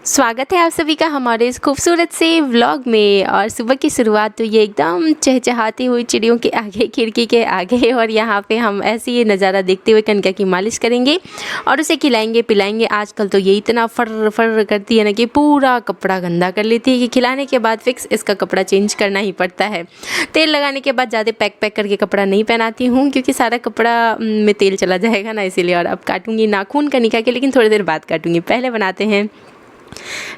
स्वागत है आप सभी का हमारे इस खूबसूरत से व्लॉग में। और सुबह की शुरुआत तो ये एकदम चहचहाती हुई चिड़ियों के आगे, खिड़की के आगे, और यहाँ पे हम ऐसे ये नज़ारा देखते हुए कनिका की मालिश करेंगे और उसे खिलाएंगे पिलाएंगे। आजकल तो ये इतना फर फर करती है ना कि पूरा कपड़ा गंदा कर लेती है कि खिलाने के बाद फिक्स इसका कपड़ा चेंज करना ही पड़ता है। तेल लगाने के बाद ज़्यादा पैक करके कपड़ा नहीं पहनाती हूँ क्योंकि सारा कपड़ा में तेल चला जाएगा ना, इसीलिए। और अब काटूँगी नाखून कनिका के, लेकिन थोड़ी देर बाद काटूँगी। पहले बनाते हैं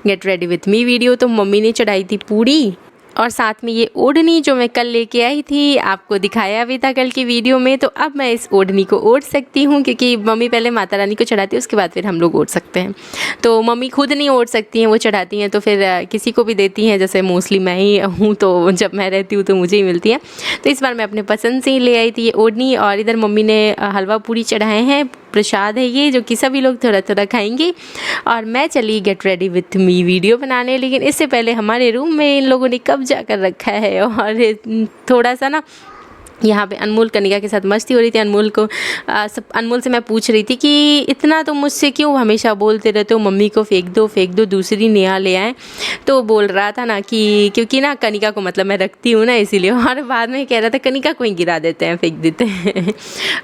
get ready with me video. तो मम्मी ने चढ़ाई थी पूड़ी और साथ में ये ओढ़नी जो मैं कल लेके आई थी, आपको दिखाया भी था कल की वीडियो में। तो अब मैं इस ओढ़नी को ओढ़ सकती हूँ क्योंकि मम्मी पहले माता रानी को चढ़ाती है, उसके बाद फिर हम लोग ओढ़ सकते हैं। तो मम्मी खुद नहीं ओढ़ सकती हैं, वो चढ़ाती हैं तो फिर किसी को भी देती हैं। जैसे मोस्टली मैं ही हूँ, तो जब मैं रहती हूँ तो मुझे ही मिलती है। तो इस बार मैं अपने पसंद से ही ले आई थी ये ओढ़नी। और इधर मम्मी ने हलवा पूड़ी चढ़ाए हैं, प्रसाद है ये, जो कि सभी लोग थोड़ा थोड़ा खाएंगे। और मैं चली get ready with me video बनाने, लेकिन इससे पहले हमारे रूम में इन लोगों ने कब्जा कर रखा है। और थोड़ा सा ना यहाँ पे अनमोल कनिका के साथ मस्ती हो रही थी। अनमोल से मैं पूछ रही थी कि इतना तो मुझसे क्यों हमेशा बोलते रहते हो, मम्मी को फेंक दो, दूसरी नया ले आए। तो बोल रहा था ना कि क्योंकि ना कनिका को मतलब मैं रखती हूँ ना, इसीलिए। और बाद में कह रहा था कनिका को ही गिरा देते हैं, फेंक देते हैं।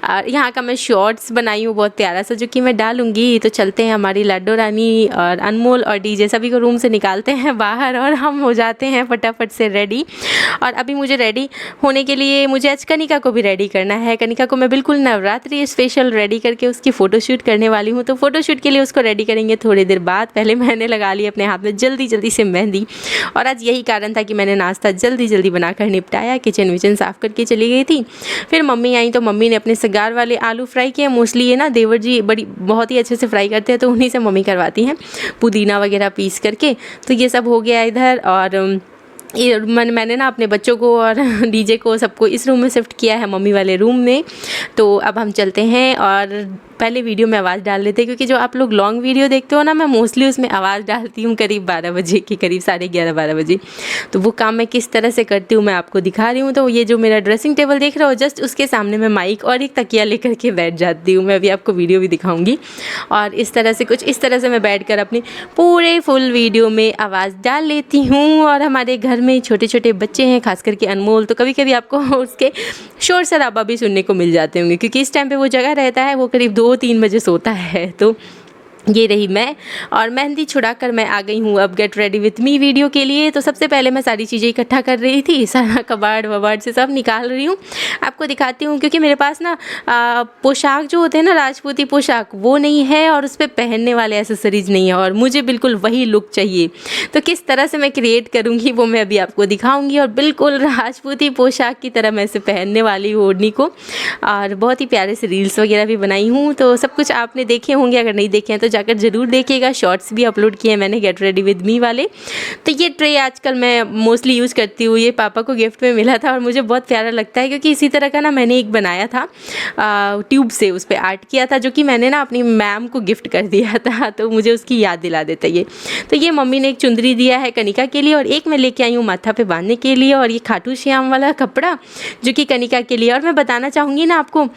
और यहाँ का मैं शॉर्ट्स बनाई हूँ बहुत प्यारा सा, जो कि मैं डालूँगी। तो चलते हैं, हमारी लाडो रानी और अनमोल और डीजे सभी को रूम से निकालते हैं बाहर और हम हो जाते हैं फटाफट से रेडी। और अभी मुझे रेडी होने के लिए मुझे आज कनिका को भी रेडी करना है। कनिका को मैं बिल्कुल नवरात्रि स्पेशल रेडी करके उसकी फ़ोटोशूट करने वाली हूँ। तो फ़ोटोशूट के लिए उसको रेडी करेंगे थोड़ी देर बाद। पहले मैंने लगा ली अपने हाथ में जल्दी से मेहंदी, और आज यही कारण था कि मैंने नाश्ता जल्दी बनाकर निपटाया, किचन विचन साफ़ करके चली गई थी। फिर मम्मी आई तो मम्मी ने अपने सगार वाले आलू फ्राई किए। मोस्टली ये ना देवर जी बहुत ही अच्छे से फ्राई करते हैं, तो उन्हीं से मम्मी करवाती हैं, पुदीना वगैरह पीस करके। तो ये सब हो गया इधर। और मैंने ना अपने बच्चों को और डीजे को सबको इस रूम में शिफ्ट किया है, मम्मी वाले रूम में। तो अब हम चलते हैं। और पहले वीडियो में आवाज़ डाल लेते हैं क्योंकि जो आप लोग लॉन्ग वीडियो देखते हो ना, मैं मोस्टली उसमें आवाज़ डालती हूँ करीब 12 बजे के करीब, 11:30-12 बजे। तो वो काम मैं किस तरह से करती हूँ मैं आपको दिखा रही हूँ। तो ये जो मेरा ड्रेसिंग टेबल देख रहे हो, जस्ट उसके सामने मैं माइक और एक तकिया लेकर के बैठ जाती हूँ। मैं अभी आपको वीडियो भी दिखाऊँगी। और इस तरह से मैं बैठ कर अपनी पूरे फुल वीडियो में आवाज़ डाल लेती हूँ। और हमारे घर में छोटे छोटे बच्चे हैं, खास करके अनमोल, तो कभी कभी आपको उसके शोर शराबा भी सुनने को मिल जाते होंगे क्योंकि इस टाइम पे वो जगह रहता है, वो करीब 2-3 बजे सोता है। तो ये रही मैं, और मेहंदी छुड़ाकर मैं आ गई हूँ अब get ready with me video के लिए। तो सबसे पहले मैं सारी चीज़ें इकट्ठा कर रही थी, सारा कबाड़ वबाड़ से सब निकाल रही हूँ, आपको दिखाती हूँ। क्योंकि मेरे पास ना पोशाक जो होते हैं ना, राजपूती पोशाक, वो नहीं है और उस पर पहनने वाले एसेसरीज नहीं है, और मुझे बिल्कुल वही लुक चाहिए। तो किस तरह से मैं क्रिएट करूँगी वो मैं अभी आपको दिखाऊँगी। और बिल्कुल राजपूती पोशाक की तरह मैं इसे पहनने वाली हूँ ओढ़नी को। और बहुत ही प्यारे से रील्स वगैरह भी बनाई हूँ। तो सब कुछ आपने देखे होंगे, अगर नहीं देखे हैं तो जाकर ज़रूर देखिएगा। शॉर्ट्स भी अपलोड किए हैं मैंने गेट रेडी विद मी वाले। तो ये ट्रे आजकल मैं मोस्टली यूज़ करती हूँ, ये पापा को गिफ्ट में मिला था और मुझे बहुत प्यारा लगता है क्योंकि इसी तरह का ना मैंने एक बनाया था, ट्यूब से उस पर आर्ट किया था, जो कि मैंने ना अपनी मैम को गिफ्ट कर दिया था। तो मुझे उसकी याद दिला देता ये। तो ये मम्मी ने एक चुंदरी दिया है कनिका के लिए, और एक मैं लेके आई हूँ माथा पे बांधने के लिए, और ये खाटू श्याम वाला कपड़ा जो कि कनिका के लिए। और मैं बताना चाहूँगी ना आपको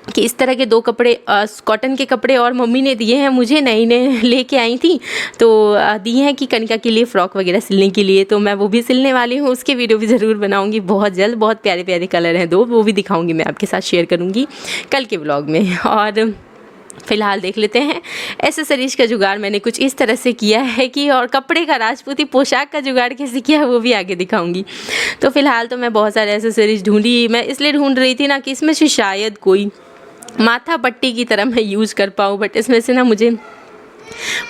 कि इस तरह के 2 कपड़े कॉटन के कपड़े और मम्मी ने दिए हैं मुझे, नई लेके आई थी। तो दिए हैं कि कनिका के लिए फ़्रॉक वगैरह सिलने के लिए, तो मैं वो भी सिलने वाली हूँ। उसकी वीडियो भी ज़रूर बनाऊँगी बहुत जल्द। बहुत प्यारे प्यारे कलर हैं 2, वो भी दिखाऊँगी, मैं आपके साथ शेयर करूँगी कल के व्लॉग में। और फ़िलहाल देख लेते हैं एसेसरीज़ का जुगाड़ मैंने कुछ इस तरह से किया है कि, और कपड़े का राजपूती पोशाक का जुगाड़ कैसे किया है वो भी आगे दिखाऊंगी। तो फ़िलहाल तो मैं बहुत सारे एसेसरीज़ ढूंढी, मैं इसलिए ढूंढ रही थी ना कि इसमें से शायद कोई माथा पट्टी की तरह मैं यूज़ कर पाऊँ, बट इसमें से ना मुझे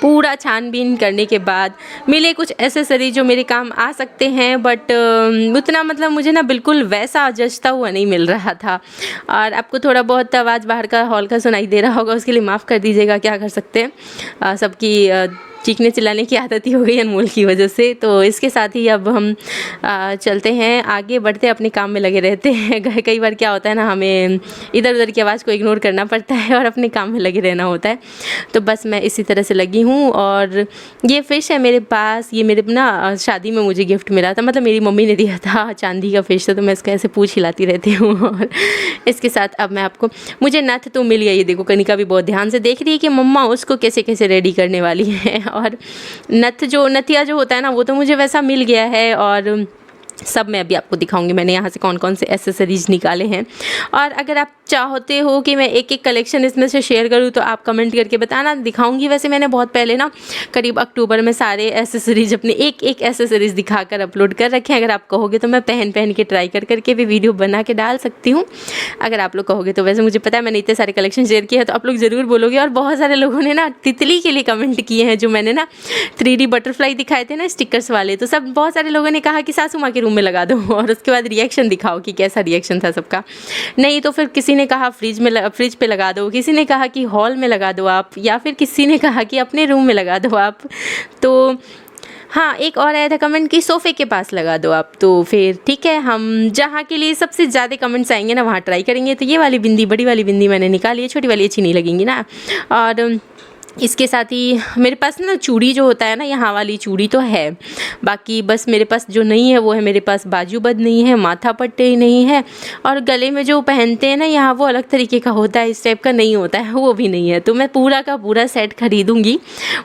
पूरा छानबीन करने के बाद मिले कुछ एसेसरी जो मेरे काम आ सकते हैं, बट उतना मतलब मुझे ना बिल्कुल वैसा जचता हुआ नहीं मिल रहा था। और आपको थोड़ा बहुत आवाज़ बाहर का हॉल का सुनाई दे रहा होगा, उसके लिए माफ़ कर दीजिएगा, क्या कर सकते हैं। सबकी चीखने चिल्लाने की आदत ही हो गई अनमोल की वजह से। तो इसके साथ ही अब हम चलते हैं, आगे बढ़ते अपने काम में लगे रहते हैं। कई बार क्या होता है ना, हमें इधर उधर की आवाज़ को इग्नोर करना पड़ता है और अपने काम में लगे रहना होता है। तो बस मैं इसी तरह से लगी हूँ। और ये फ़िश है मेरे पास, ये मेरे ना शादी में मुझे गिफ्ट मिला था, मतलब मेरी मम्मी ने दिया था, चांदी का फ़िश था, तो मैं इसका ऐसे पूछ हिलाती रहती हूँ। और इसके साथ अब मैं आपको, मुझे नथ तो मिल गया, ये देखो कनिका भी बहुत ध्यान से देख रही है कि मम्मा उसको कैसे कैसे रेडी करने वाली है। और नथिया जो होता है ना वो तो मुझे वैसा मिल गया है, और सब मैं अभी आपको दिखाऊंगी मैंने यहाँ से कौन कौन से एसेसरीज निकाले हैं। और अगर आप चाहते हो कि मैं एक एक कलेक्शन इसमें से शेयर करूँ तो आप कमेंट करके बताना, दिखाऊंगी। वैसे मैंने बहुत पहले ना करीब अक्टूबर में सारे एसेसरीज अपने एक एक एसेसरीज दिखाकर अपलोड कर रखे हैं। अगर आप कहोगे तो मैं पहन के ट्राई करके भी वीडियो बना के डाल सकती हूँ, अगर आप लोग कहोगे तो। वैसे मुझे पता है मैंने इतने सारे कलेक्शन शेयर किए हैं तो आप लोग ज़रूर बोलोगे। और बहुत सारे लोगों ने ना तितली के लिए कमेंट किए हैं, जो मैंने ना 3D बटरफ्लाई दिखाए थे ना स्टिकर्स वाले, तो सब बहुत सारे लोगों ने कहा कि सासू माँ के रूम में लगा दो और उसके बाद रिएक्शन दिखाओ कि कैसा रिएक्शन था सबका। नहीं तो फिर किसी ने कहा फ्रिज पे लगा दो, किसी ने कहा कि हॉल में लगा दो आप, या फिर किसी ने कहा कि अपने रूम में लगा दो आप। तो हाँ, एक और आया था कमेंट कि सोफ़े के पास लगा दो आप। तो फिर ठीक है, हम जहाँ के लिए सबसे ज़्यादा कमेंट्स आएंगे ना वहाँ ट्राई करेंगे। तो ये वाली बिंदी, बड़ी वाली बिंदी मैंने निकाली है, छोटी वाली अच्छी नहीं लगेंगी ना। और इसके साथ ही मेरे पास ना चूड़ी जो होता है ना, यहाँ वाली चूड़ी तो है, बाकी बस मेरे पास जो नहीं है वो है, मेरे पास बाजूबंद नहीं है, माथा पट्टे नहीं है, और गले में जो पहनते हैं ना यहाँ वो अलग तरीके का होता है, इस टाइप का नहीं होता है, वो भी नहीं है। तो मैं पूरा का पूरा सेट खरीदूँगी,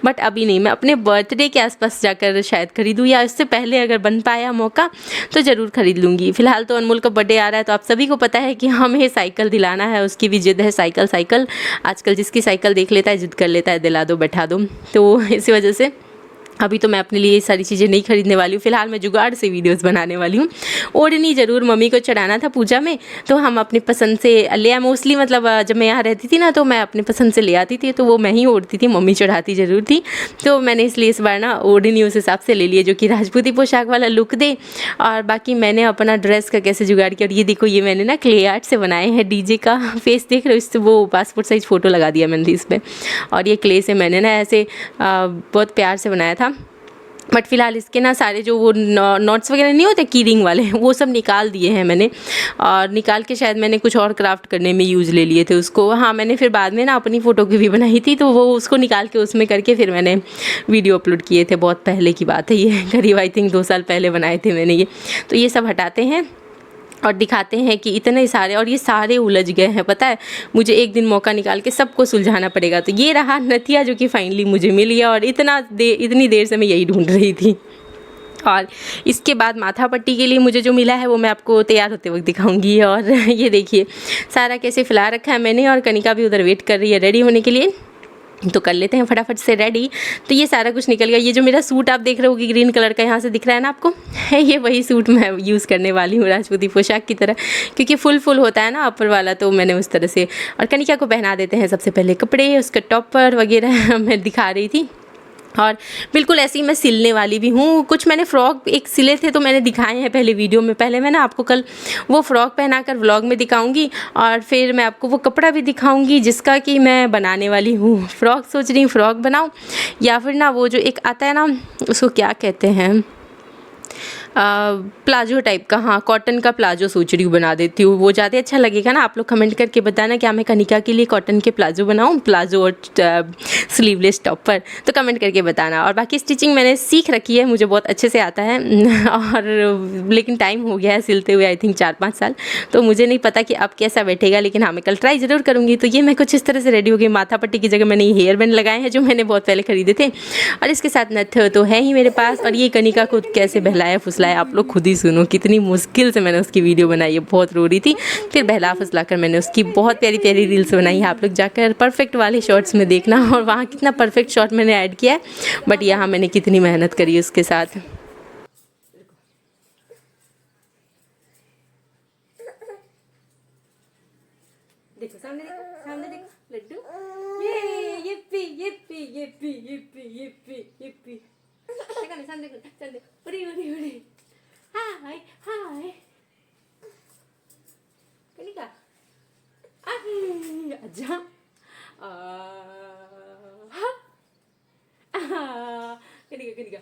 बट अभी नहीं, मैं अपने बर्थडे के आसपास जाकर शायद खरीदूँ, या इससे पहले अगर बन पाया मौका तो ज़रूर खरीद लूँगी। फ़िलहाल तो अनमोल का बर्थडे आ रहा है, तो आप सभी को पता है कि हमें साइकिल दिलाना है, उसकी भी ज़िद है। साइकिल आजकल जिसकी साइकिल देख लेता है ज़िद कर लेता है, दिला दो बैठा दो। तो इसी वजह से अभी तो मैं अपने लिए ये सारी चीज़ें नहीं खरीदने वाली हूँ। फ़िलहाल मैं जुगाड़ से वीडियोस बनाने वाली हूँ। ओढ़नी ज़रूर, मम्मी को चढ़ाना था पूजा में, तो हम अपनी पसंद से ले आए। मोस्टली मतलब जब मैं यहाँ रहती थी ना तो मैं अपनी पसंद से ले आती थी, तो वो मैं ही ओढ़ती थी, मम्मी चढ़ाती ज़रूर थी। तो मैंने इसलिए इस बार ना ओढ़नी उस हिसाब से ले लिए जो कि राजपूती पोशाक वाला लुक दे। और बाकी मैंने अपना ड्रेस का कैसे जुगाड़ किया, और ये देखो, ये मैंने ना क्ले आर्ट से बनाए हैं डीजे का फेस, देख रहे हो, इससे वो पासपोर्ट साइज़ फ़ोटो लगा दिया मैंने इस पर। और ये क्ले से मैंने ना ऐसे बहुत प्यार से बनाया था। बट फ़िलहाल इसके ना सारे जो वो नॉट्स वगैरह नहीं होते की रिंग वाले, वो सब निकाल दिए हैं मैंने, और निकाल के शायद मैंने कुछ और क्राफ्ट करने में यूज़ ले लिए थे उसको। हाँ, मैंने फिर बाद में ना अपनी फ़ोटो की भी बनाई थी, तो वो उसको निकाल के उसमें करके फिर मैंने वीडियो अपलोड किए थे। बहुत पहले की बात है ये, करीब आई थिंक 2 साल पहले बनाए थे मैंने ये। तो ये सब हटाते हैं और दिखाते हैं कि इतने सारे, और ये सारे उलझ गए हैं, पता है। मुझे एक दिन मौका निकाल के सबको सुलझाना पड़ेगा। तो ये रहा नथिया, जो कि फाइनली मुझे मिल गया, और इतनी देर से मैं यही ढूंढ रही थी। और इसके बाद माथा पट्टी के लिए मुझे जो मिला है वो मैं आपको तैयार होते वक्त दिखाऊंगी। और ये देखिए सारा कैसे फैला रखा है मैंने, और कनिका भी उधर वेट कर रही है रेडी होने के लिए। तो कर लेते हैं फटाफट से रेडी। तो ये सारा कुछ निकल गया। ये जो मेरा सूट आप देख रहे हो कि ग्रीन कलर का यहाँ से दिख रहा है ना आपको, है ये वही सूट मैं यूज़ करने वाली हूँ राजपूती पोशाक की तरह, क्योंकि फुल होता है ना अपर वाला, तो मैंने उस तरह से। और कनिका को पहना देते हैं सबसे पहले कपड़े, उसका टॉपर वगैरह मैं दिखा रही थी। और बिल्कुल ऐसे ही मैं सिलने वाली भी हूँ। कुछ मैंने फ़्रॉक एक सिले थे तो मैंने दिखाए हैं पहले वीडियो में। पहले मैं ना आपको कल वो फ़्रॉक पहनाकर व्लॉग में दिखाऊंगी, और फिर मैं आपको वो कपड़ा भी दिखाऊंगी जिसका कि मैं बनाने वाली हूँ। फ़्रॉक सोच रही हूँ फ़्रॉक बनाऊँ, या फिर ना वो जो एक आता है ना, उसको क्या कहते हैं, प्लाजो टाइप का, हाँ कॉटन का प्लाजो सोच रही हूँ बना देती हूँ, वो ज़्यादा अच्छा लगेगा ना। आप लोग कमेंट करके बताना क्या मैं कनिका के लिए कॉटन के प्लाजो बनाऊँ, प्लाजो और स्लीवलेस टॉप पर, तो कमेंट करके बताना। और बाकी स्टिचिंग मैंने सीख रखी है, मुझे बहुत अच्छे से आता है। और लेकिन टाइम हो गया है सिलते हुए, आई थिंक 4-5 साल, तो मुझे नहीं पता कि अब कैसा बैठेगा, लेकिन हाँ मैं कल ट्राई ज़रूर करूँगी। तो ये मैं कुछ इस तरह से रेडी हो गई। माथा पट्टी की जगह मैंने ये हेयर बैंड लगाए हैं जो मैंने बहुत पहले खरीदे थे, और इसके साथ नथ तो है ही मेरे पास। और ये कनिका को कैसे बहलाया फुसलाया आप लोग खुद ही सुनो, कितनी मुश्किल से मैंने उसकी वीडियो बनाई है, बहुत रो रही थी। फिर बहला फुसला कर मैंने उसकी बहुत प्यारी प्यारी रील्स बनाई है, आप लोग जाकर परफेक्ट वाले शॉट्स में देखना। और वहाँ कितना परफेक्ट शॉट मैंने ऐड किया है, बट यहाँ मैंने कितनी मेहनत करी है उसके साथ। देखो सामने देखो लड्डू, ये yippee yippee yippee yippee yippee yippee, देखो ना सामने देखो, चल देखो, उड़ी उड़ी उड़ी, हाय हाय, कनिका अरे आजा, कनिका कनिका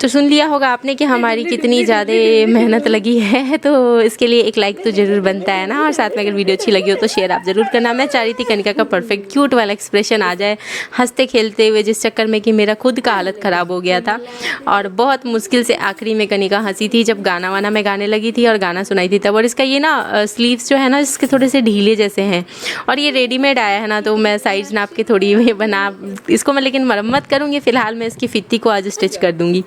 तो सुन लिया होगा आपने कि हमारी कितनी ज़्यादा मेहनत लगी है, तो इसके लिए एक लाइक तो ज़रूर बनता है ना। और साथ में अगर वीडियो अच्छी लगी हो तो शेयर आप ज़रूर करना। मैं चाह रही थी कनिका का परफेक्ट क्यूट वाला एक्सप्रेशन आ जाए हंसते खेलते हुए, जिस चक्कर में कि मेरा खुद का हालत ख़राब हो गया था। और बहुत मुश्किल से आखिरी में कनिका हंसी थी जब गाना वाना मैं गाने लगी थी और गाना सुनाई थी तब। और इसका ये ना स्लीव्स जो है ना इसके थोड़े से ढीले जैसे हैं, और ये रेडीमेड आया है ना, तो मैं साइज़ नाप के थोड़ी बना इसको मैं, लेकिन मरम्मत करूँगी। फ़िलहाल मैं इसकी फित्ती को आज स्टिच कर दूँगी।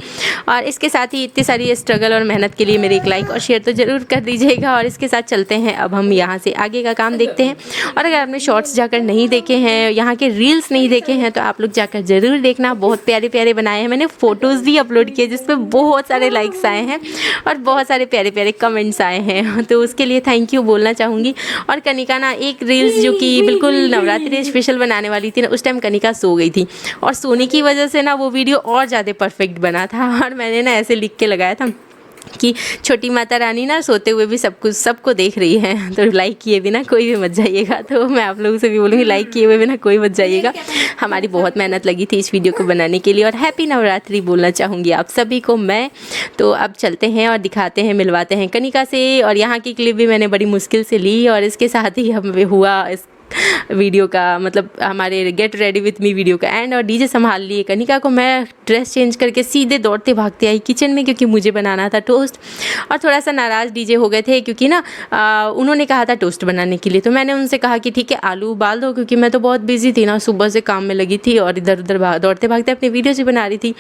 और इसके साथ ही इतनी सारी स्ट्रगल और मेहनत के लिए मेरे एक लाइक और शेयर तो ज़रूर कर दीजिएगा। और इसके साथ चलते हैं अब हम यहाँ से आगे का काम देखते हैं। और अगर आपने शॉर्ट्स जाकर नहीं देखे हैं, यहाँ के रील्स नहीं देखे हैं, तो आप लोग जाकर ज़रूर देखना। बहुत प्यारे प्यारे बनाए हैं, मैंने फ़ोटोज़ भी अपलोड किए जिस पर बहुत सारे लाइक्स आए हैं और बहुत सारे प्यारे प्यारे कमेंट्स आए हैं, तो उसके लिए थैंक यू बोलना चाहूँगी। और कनिका ना एक रील्स जो कि बिल्कुल नवरात्रि स्पेशल बनाने वाली थी ना, उस टाइम कनिका सो गई थी और सोने की वजह से ना वो वीडियो और ज़्यादा परफेक्ट बना था। और मैंने ना ऐसे लिख के लगाया था कि छोटी माता रानी ना सोते हुए भी सब कुछ सबको देख रही है, तो लाइक किए बिना कोई भी मत जाइएगा। तो मैं आप लोगों से भी बोलूँगी लाइक किए हुए बिना कोई मत जाइएगा। हमारी बहुत मेहनत लगी थी इस वीडियो को बनाने के लिए। और हैप्पी नवरात्रि बोलना चाहूँगी आप सभी को मैं। तो अब चलते हैं और दिखाते हैं, मिलवाते हैं कनिका से। और यहाँ की क्लिप भी मैंने बड़ी मुश्किल से ली और इसके साथ ही हमें हुआ इस वीडियो का, मतलब हमारे get ready with me video का एंड। और डीजे संभाल लिए कनिका को। मैं ड्रेस चेंज करके सीधे दौड़ते भागते आई किचन में, क्योंकि मुझे बनाना था टोस्ट। और थोड़ा सा नाराज़ डीजे हो गए थे क्योंकि ना उन्होंने कहा था टोस्ट बनाने के लिए, तो मैंने उनसे कहा कि ठीक है आलू उबाल दो, क्योंकि मैं तो बहुत बिजी थी ना, सुबह से काम में लगी थी और इधर उधर दौड़ते भागते अपनी वीडियोज़ भी बना रही थी।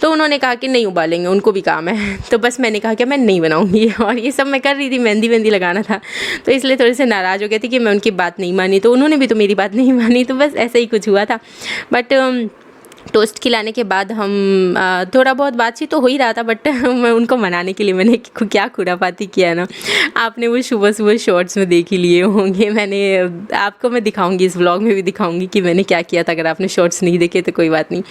तो उन्होंने कहा कि नहीं उबालेंगे, उनको भी काम है। तो बस मैंने कहा कि मैं नहीं बनाऊँगी। और ये सब मैं कर रही थी, मेहंदी वेंदी लगाना था, तो इसलिए थोड़े से नाराज़ हो गए थे कि मैं उनकी बात नहीं मानी। तो उन्होंने भी तो मेरी बात नहीं मानी, तो बस ऐसा ही कुछ हुआ था। बट टोस्ट खिलाने के बाद हम थोड़ा बहुत बातचीत तो हो ही रहा था, बट मैं उनको मनाने के लिए मैंने क्या खुरापाती किया ना, आपने वो सुबह सुबह शॉर्ट्स में देख ही लिए होंगे। मैंने आपको मैं दिखाऊंगी, इस व्लॉग में भी दिखाऊंगी कि मैंने क्या किया था। अगर आपने शॉर्ट्स नहीं देखे तो कोई बात नहीं।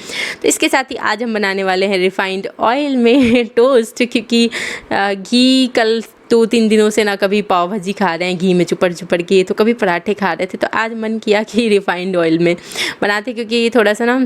तो इसके साथ ही आज हम बनाने वाले हैं रिफाइंड ऑयल में टोस्ट, क्योंकि घी कल 2-3 दिनों से ना कभी पाव भाजी खा रहे हैं घी में चुपड़ चुपड़ के, तो कभी पराठे खा रहे थे। तो आज मन किया कि रिफाइंड ऑयल में बनाते, क्योंकि थोड़ा सा ना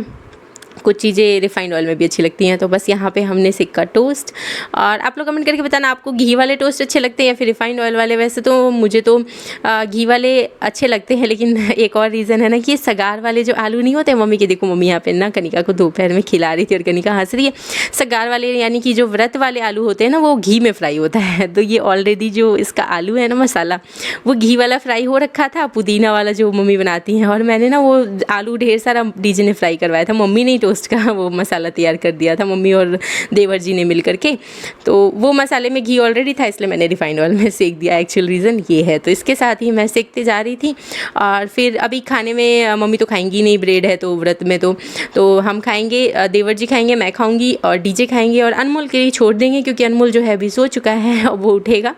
कुछ चीज़ें रिफाइंड ऑयल में भी अच्छी लगती हैं। तो बस यहाँ पे हमने सेका टोस्ट। और आप लोग कमेंट करके बताना आपको घी वाले टोस्ट अच्छे लगते हैं या फिर रिफाइंड ऑयल वाले। वैसे तो मुझे तो घी वाले अच्छे लगते हैं, लेकिन एक और रीज़न है ना कि ये सगार वाले जो आलू नहीं होते, मम्मी के देखो, मम्मी यहाँ पे ना कनिका को दोपहर में खिला रही थी और कनिका हंस रही है। सगार वाले यानी कि जो व्रत वाले आलू होते हैं ना, वो घी में फ्राई होता है। तो ये ऑलरेडी जो इसका आलू है ना मसाला, वो घी वाला फ्राई हो रखा था, पुदीना वाला जो मम्मी बनाती हैं। और मैंने ना वो आलू ढेर सारा डीजे ने फ्राई करवाया था, मम्मी ने टोस्ट का वो मसाला तैयार कर दिया था, मम्मी और देवर जी ने मिल करके। तो वो मसाले में घी ऑलरेडी था, इसलिए मैंने रिफाइंड ऑयल में सेक दिया। एक्चुअल रीज़न ये है। तो इसके साथ ही मैं सेकते जा रही थी। और फिर अभी खाने में मम्मी तो खाएंगी नहीं, ब्रेड है तो व्रत में तो हम खाएंगे, देवर जी खाएंगे, मैं खाऊंगी और डीजे खाएंगे। और अनमोल के लिए छोड़ देंगे, क्योंकि अनमोल जो है अभी सो चुका है और वो उठेगा।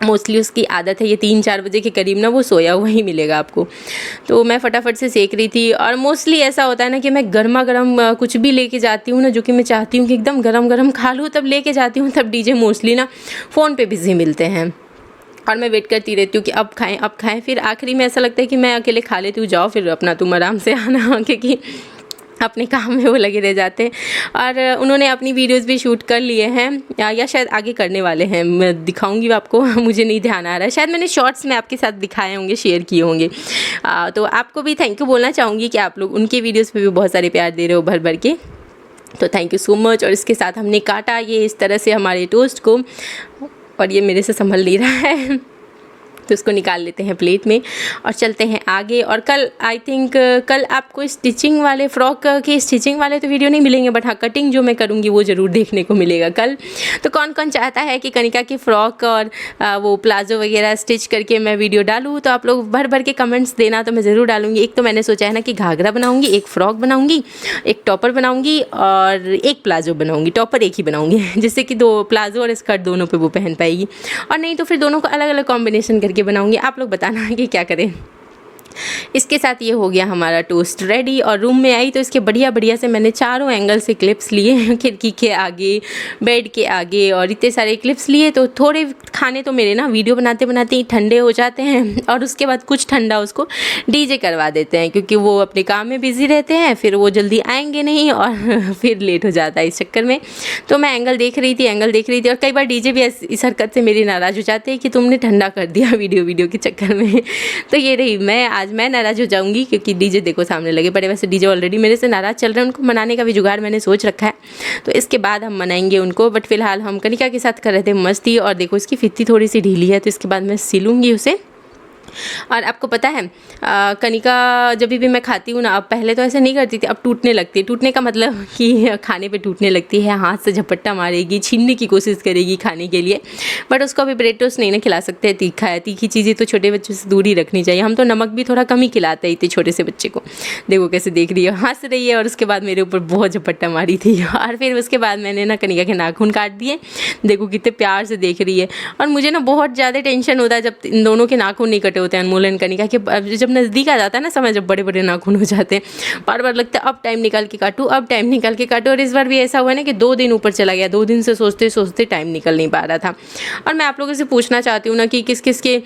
मोस्टली उसकी आदत है ये 3-4 बजे के करीब ना वो सोया हुआ ही मिलेगा आपको। तो मैं फटाफट से सेक रही थी। और मोस्टली ऐसा होता है ना कि मैं गर्मा गर्म कुछ भी लेके जाती हूँ ना, जो कि मैं चाहती हूँ कि एकदम गरम गरम खा लूँ, तब लेके जाती हूँ। तब डीजे मोस्टली ना फ़ोन पे बिज़ी मिलते हैं और मैं वेट करती रहती हूँ कि अब खाएँ अब खाएँ। फिर आखिरी में ऐसा लगता है कि मैं अकेले खा लेती हूँ, जाओ फिर अपना तुम आराम से आना, क्योंकि अपने काम में वो लगे रह जाते हैं। और उन्होंने अपनी वीडियोस भी शूट कर लिए हैं या शायद आगे करने वाले हैं, मैं दिखाऊंगी आपको, मुझे नहीं ध्यान आ रहा है। शायद मैंने शॉर्ट्स में आपके साथ दिखाए होंगे, शेयर किए होंगे। तो आपको भी थैंक यू बोलना चाहूँगी कि आप लोग उनके वीडियोज़ पे भी बहुत सारे प्यार दे रहे हो भर भर के, तो थैंक यू सो मच। और इसके साथ हमने काटा ये इस तरह से हमारे टोस्ट को, और ये मेरे से संभल नहीं रहा है, तो इसको निकाल लेते हैं प्लेट में और चलते हैं आगे। और कल आई थिंक कल आपको स्टिचिंग वाले फ्रॉक के स्टिचिंग वाले तो वीडियो नहीं मिलेंगे, बट हाँ कटिंग जो मैं करूँगी वो ज़रूर देखने को मिलेगा कल। तो कौन कौन चाहता है कि कनिका की फ़्रॉक और वो प्लाजो वगैरह स्टिच करके मैं वीडियो डालूँ, तो आप लोग भर भर के कमेंट्स देना, तो मैं ज़रूर डालूँगी। एक तो मैंने सोचा है ना कि घाघरा बनाऊँगी, एक फ़्रॉक बनाऊँगी, एक टॉपर बनाऊँगी और एक प्लाजो बनाऊँगी। टॉपर एक ही बनाऊँगी जिससे कि 2 प्लाजो और स्कर्ट दोनों पे वो पहन पाएगी, और नहीं तो फिर दोनों को अलग अलग कॉम्बिनेशन करके बनाऊँगी। आप लोग बताना कि क्या करें। इसके साथ ये हो गया हमारा टोस्ट रेडी। और रूम में आई तो इसके बढ़िया बढ़िया से मैंने चारों एंगल से क्लिप्स लिए, खिड़की के आगे, बेड के आगे, और इतने सारे क्लिप्स लिए। तो थोड़े खाने तो मेरे ना वीडियो बनाते बनाते ही ठंडे हो जाते हैं, और उसके बाद कुछ ठंडा उसको डीजे करवा देते हैं, क्योंकि वो अपने काम में बिज़ी रहते हैं, फिर वो जल्दी आएंगे नहीं और फिर लेट हो जाता है इस चक्कर में। तो मैं एंगल देख रही थी, और कई बार डीजे भी इस हरकत से मेरी नाराज़ हो जाते हैं कि तुमने ठंडा कर दिया वीडियो के चक्कर में। तो ये रही आज मैं नाराज़ हो जाऊँगी, क्योंकि डीजे देखो सामने लगे पड़े। वैसे डीजे ऑलरेडी मेरे से नाराज़ चल रहे हैं, उनको मनाने का भी जुगाड़ मैंने सोच रखा है, तो इसके बाद हम मनाएंगे उनको। बट फिलहाल हम कनिका के साथ कर रहे थे मस्ती। और देखो इसकी फित्ती थोड़ी सी ढीली है, तो इसके बाद मैं सिलूँगी उसे। और आपको पता है कनिका जब भी मैं खाती हूँ ना, अब पहले तो ऐसे नहीं करती थी, अब टूटने लगती है। टूटने का मतलब कि खाने पे टूटने लगती है, हाथ से झपट्टा मारेगी, छीनने की कोशिश करेगी खाने के लिए। बट उसको अभी ब्रेड टोस्ट नहीं ना खिला सकते, तीखा है, तीखी चीज़ें तो छोटे बच्चों से दूर ही रखनी चाहिए। हम तो नमक भी थोड़ा कम ही खिलाते हैं इतने छोटे से बच्चे को। देखो कैसे देख रही है, हंस रही है, और उसके बाद मेरे ऊपर बहुत झपट्टा मारी थी। और फिर उसके बाद मैंने ना कनिका के नाखून काट दिए। देखो कितने प्यार से देख रही है। और मुझे ना बहुत ज़्यादा टेंशन होता है जब इन दोनों के नाखून नहीं कटे होते हैं, अनमोल एंड कनिका के। जब नज़दीक आ जाता है ना समय, जब बड़े बड़े नाखून हो जाते हैं, बार बार लगता है अब टाइम निकाल के काटूँ, अब टाइम निकाल के काटूँ। और इस बार भी ऐसा हुआ ना कि 2 दिन ऊपर चला गया, 2 दिन से सोचते सोचते टाइम निकल नहीं पा रहा था। और मैं आप लोगों से पूछना चाहती हूँ ना कि किस किस के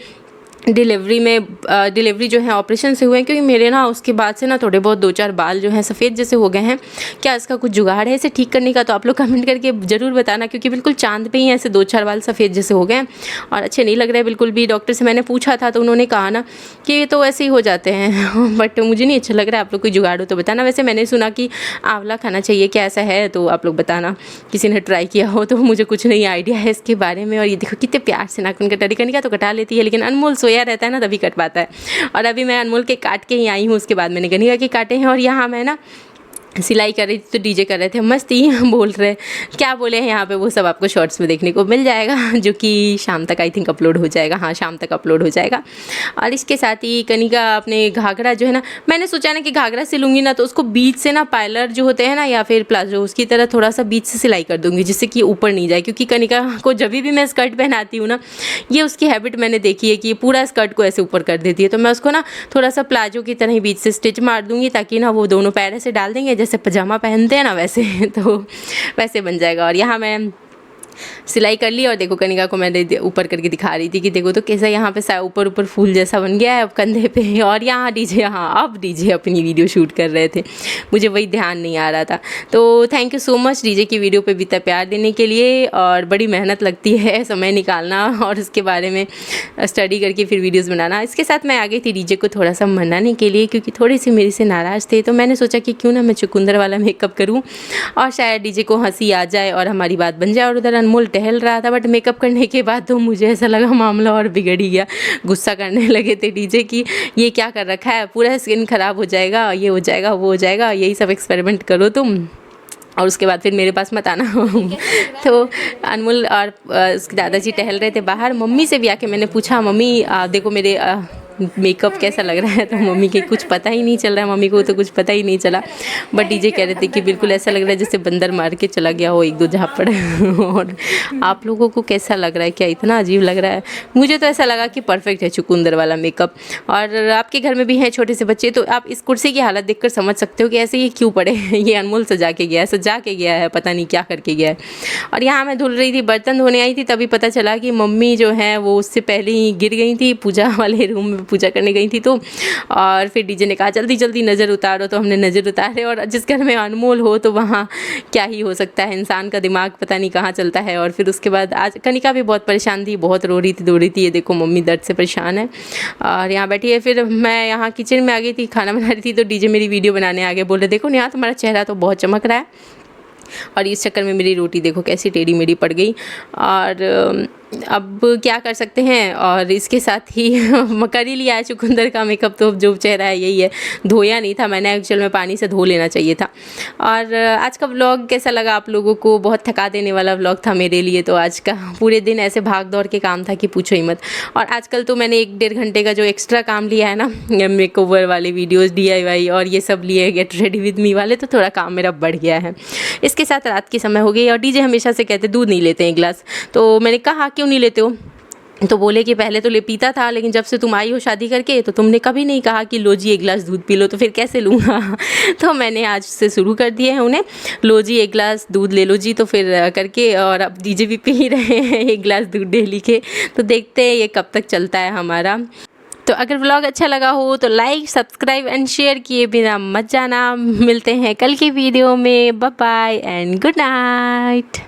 डिलीवरी जो है ऑपरेशन से हुए हैं, क्योंकि मेरे ना उसके बाद से ना थोड़े बहुत 2-4 बाल जो हैं सफ़ेद जैसे हो गए हैं। क्या इसका कुछ जुगाड़ है इसे ठीक करने का? तो आप लोग कमेंट करके ज़रूर बताना, क्योंकि बिल्कुल चांद पे ही ऐसे 2-4 बाल सफ़ेद जैसे हो गए हैं और अच्छे नहीं लग रहे बिल्कुल भी। डॉक्टर से मैंने पूछा था तो उन्होंने कहा ना कि ये तो ऐसे ही हो जाते हैं बट मुझे नहीं अच्छा लग रहा है। आप लोग कोई जुगाड़ हो तो बताना। वैसे मैंने सुना कि आंवला खाना चाहिए, क्या ऐसा है? तो आप लोग बताना, किसी ने ट्राई किया हो तो। मुझे कुछ नहीं आइडिया है इसके बारे में। और ये देखो कितने प्यार से नाखून कटा रही। कनिका तो कटा लेती है, लेकिन अनमोल सोया रहता है ना तभी कट पाता है। और अभी मैं अनमोल के काट के ही आई हूँ, उसके बाद मैंने कनिका के काटे हैं। और यहाँ मैं ना सिलाई कर रही थी तो डीजे कर रहे थे, मस्त ही बोल रहे, क्या बोले हैं यहाँ पे वो सब आपको शॉर्ट्स में देखने को मिल जाएगा, जो कि शाम तक आई थिंक अपलोड हो जाएगा। हाँ, शाम तक अपलोड हो जाएगा। और इसके साथ ही कनिका अपने घाघरा जो है ना, मैंने सोचा ना कि घाघरा सिलूंगी ना तो उसको बीच से ना पायलर जो होते हैं ना या फिर प्लाजो, उसकी तरह थोड़ा सा बीच से सिलाई कर दूंगी, जिससे कि ऊपर नहीं जाए। क्योंकि कनिका को जब भी मैं स्कर्ट पहनाती हूँ ना, ये उसकी हैबिट मैंने देखी है कि ये पूरा स्कर्ट को ऐसे ऊपर कर देती है। तो मैं उसको ना थोड़ा सा प्लाजो की तरह ही बीच से स्टिच मार दूंगी, ताकि ना वो दोनों पैर से डाल देंगे जैसे पजामा पहनते हैं ना वैसे, तो वैसे बन जाएगा। और यहाँ मैं सिलाई कर ली। और देखो कनिका को मैंने ऊपर करके दिखा रही थी कि देखो तो कैसा यहाँ पे ऊपर ऊपर फूल जैसा बन गया है अब कंधे पे। और यहाँ डीजे, हाँ अब डीजे अपनी वीडियो शूट कर रहे थे, मुझे वही ध्यान नहीं आ रहा था। तो thank you so much DJ की वीडियो पे भी इतना प्यार देने के लिए। और बड़ी मेहनत लगती है समय निकालना और उसके बारे में स्टडी करके फिर वीडियोज़ बनाना। इसके साथ मैं आ गई थी डीजे को थोड़ा सा मनाने के लिए, क्योंकि थोड़ी सी मेरे से नाराज़ थे। तो मैंने सोचा कि क्यों ना मैं चुकंदर वाला मेकअप करूँ और शायद डीजे को हंसी आ जाए और हमारी बात बन जाए। और उधर अनमोल टहल रहा था, बट मेकअप करने के बाद तो मुझे ऐसा लगा मामला और बिगड़ ही गया। गुस्सा करने लगे थे डीजे की, ये क्या कर रखा है, पूरा स्किन ख़राब हो जाएगा, ये हो जाएगा, वो हो जाएगा, यही सब एक्सपेरिमेंट करो तुम, और उसके बाद फिर मेरे पास मत आना तो अनमोल और उसके दादाजी टहल रहे थे बाहर। मम्मी से भी आके मैंने पूछा, मम्मी देखो मेरे मेकअप कैसा लग रहा है? तो मम्मी के कुछ पता ही नहीं चल रहा है, मम्मी को तो कुछ पता ही नहीं चला। बट डीजे कह रहे थे कि बिल्कुल ऐसा लग रहा है जैसे बंदर मार के चला गया हो 1-2 झापड़ और आप लोगों को कैसा लग रहा है? क्या इतना अजीब लग रहा है? मुझे तो ऐसा लगा कि परफेक्ट है चुकंदर वाला मेकअप। और आपके घर में भी हैं छोटे से बच्चे तो आप इस कुर्सी की हालत देखकर समझ सकते हो कि ऐसे ये क्यों पड़े ये अनमोल सजा के गया है, पता नहीं क्या करके गया है। और यहाँ मैं धुल रही थी, बर्तन धोने आई थी, तभी पता चला कि मम्मी जो है वो उससे पहले ही गिर गई थी, पूजा वाले रूम में पूजा करने गई थी। तो और फिर डीजे ने कहा जल्दी जल्दी नज़र उतारो, तो हमने नज़र उतारे। और जिस घर में अनमोल हो तो वहाँ क्या ही हो सकता है, इंसान का दिमाग पता नहीं कहाँ चलता है। और फिर उसके बाद आज कनिका भी बहुत परेशान थी, बहुत रो रही थी, दो रही थी। ये देखो मम्मी दर्द से परेशान है और यहाँ बैठी है। फिर मैं यहाँ किचन में आ गई थी, खाना बना रही थी, तो डीजे मेरी वीडियो बनाने आ गए, बोले देखो नेहा तुम्हारा चेहरा तो बहुत चमक रहा है। और इस चक्कर में मेरी रोटी देखो कैसी टेढ़ी मेढ़ी पड़ गई। और अब क्या कर सकते हैं। और इसके साथ ही कर ही लिया है चुकंदर का मेकअप, तो जो चेहरा है यही है। धोया नहीं था मैंने, एक्चुअल में पानी से धो लेना चाहिए था। और आज का व्लॉग कैसा लगा आप लोगों को? बहुत थका देने वाला व्लॉग था मेरे लिए। तो आज का पूरे दिन ऐसे भाग दौड़ के काम था कि पूछो ही मत। और आजकल तो मैंने 1-1.5 घंटे का जो एक्स्ट्रा काम लिया है ना, मेकओवर वाले वीडियोज़, DIY और ये सब लिए, गेट रेडी विद मी वाले, तो थोड़ा काम मेरा बढ़ गया है। इसके साथ रात की समय हो गई और डीजे हमेशा से कहते दूध नहीं लेते हैं 1 गिलास। तो मैंने कहा क्यों नहीं लेते हो? तो बोले कि पहले तो ले पीता था, लेकिन जब से तुम आई हो शादी करके तो तुमने कभी नहीं कहा कि लो जी एक गिलास दूध पी लो, तो फिर कैसे लूँगा। तो मैंने आज से शुरू कर दिए हैं उन्हें, लो जी एक गिलास दूध ले लो जी, तो फिर करके, और अब दीजिए भी पी रहे हैं एक गिलास दूध डेली के। तो देखते हैं ये कब तक चलता है हमारा। तो अगर व्लॉग अच्छा लगा हो तो लाइक, सब्सक्राइब एंड शेयर किए बिना मत जाना। मिलते हैं कल की वीडियो में। Bye bye and good night.